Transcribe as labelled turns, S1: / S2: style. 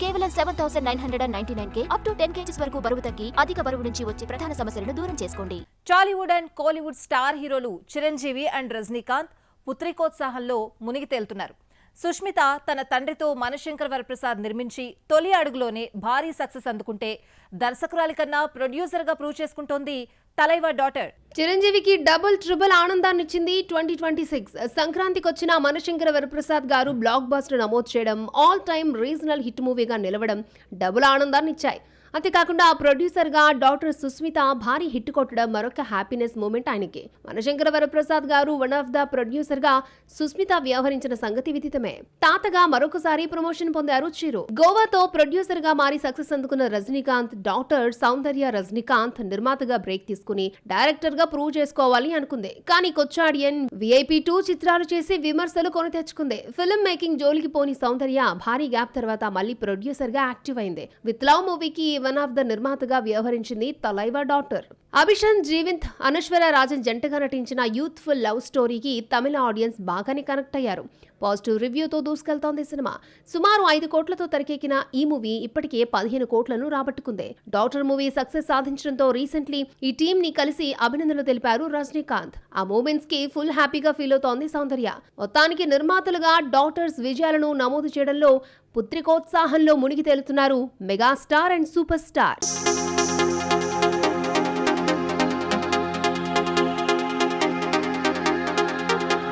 S1: కేవలం 7,999K up to 10 kgs వరకు బరువు తగ్గి అధిక బరువు నుంచి వచ్చే ప్రధాన సమస్యలను దూరం చేసుకోండి.
S2: టాలీవుడ్ అండ్ కోలీవుడ్ స్టార్ హీరోలు చిరంజీవి అండ్ రజనీకాంత్ పుత్రికోత్సాహంలో మునిగి తేలుతున్నారు. సుష్మిత తన తండ్రితో మనశంకర్ వరప్రసాద్ నిర్మించి తొలి అడుగులోనే భారీ సక్సెస్ అందుకుంటే దర్శకురాలి కన్నా ప్రొడ్యూసర్ గా ప్రూవ్ చేసుకుంటోంది తలైవా డాటర్.
S3: చిరంజీవికి డబుల్ ట్రిబుల్ ఆనందాన్నిచ్చింది 2026 సంక్రాంతికి వచ్చిన మనశంకర వరప్రసాద్ గారు బ్లాక్ బస్టర్ నమోదు చేయడం, ఆల్ టైమ్ రీజనల్ హిట్ మూవీగా నిలవడం డబుల్ ఆనందాన్ని ఇచ్చాయి. అంతేకాకుండా ప్రొడ్యూసర్ గా డాక్టర్ సుస్మిత భారీ హిట్ కొట్టడం మరొక హ్యాపీనెస్ మూమెంట్ ఆయనకి. మనశంకర వరప్రసాద్ గారు వన్ ఆఫ్ ద ప్రొడ్యూసర్ గా సుస్మిత వ్యవహరించిన సంగతి విదితమే. తాతగా మరొకసారి ప్రమోషన్ పొందారు చిరు. గోవాతో ప్రొడ్యూసర్ గా మారి సక్సెస్ అందుకున్న రజనీకాంత్ డాక్టర్ సౌందర్య రజనీకాంత్ నిర్మాతగా బ్రేక్ తీసుకుని డైరెక్టర్ గా ప్రూవ్ చేసుకోవాలి అనుకుంది. కానీ కొచ్చాడియన్, VIP 2 చిత్రాలు చేసి విమర్శలు కొని తెచ్చుకుంది. ఫిల్మ్ మేకింగ్ జోలికి పోని సౌందర్య భారీ గ్యాప్ తర్వాత మళ్లీ ప్రొడ్యూసర్ గా యాక్టివ్ అయింది. విత్ లవ్ మూవీకి వన్ ఆఫ్ ద నిర్మాతగా వ్యవహరించింది తలైవా డాటర్. అభిషన్ జీవింత్, అనశ్వర రాజన్ జంటగా నటించిన యూత్ఫుల్ లవ్ స్టోరీకి తమిళ ఆడియన్స్ బాగానే కనెక్ట్ అయ్యారు. పాజిటివ్ రివ్యూతో దూసుకెళ్తోంది సినిమా. సుమారు 5 కోట్లతో తెరకెక్కిన ఈ మూవీ ఇప్పటికే 15 కోట్లను రాబట్టుకుంది. డాక్టర్ మూవీ సక్సెస్ సాధించడంతో రీసెంట్లీ ఈ టీమ్ ని కలిసి అభినందనలు తెలిపారు రజనీకాంత్. ఆ మూమెంట్స్ కి ఫుల్ హ్యాపీగా ఫీల్ అవుతోంది సౌందర్య. మొత్తానికి నిర్మాతలుగా డాక్టర్స్ విజయాలను నమోదు చేయడంలో పుత్రికోత్సాహంలో మునిగి తేలుతున్నారు మెగాస్టార్ అండ్ సూపర్ స్టార్.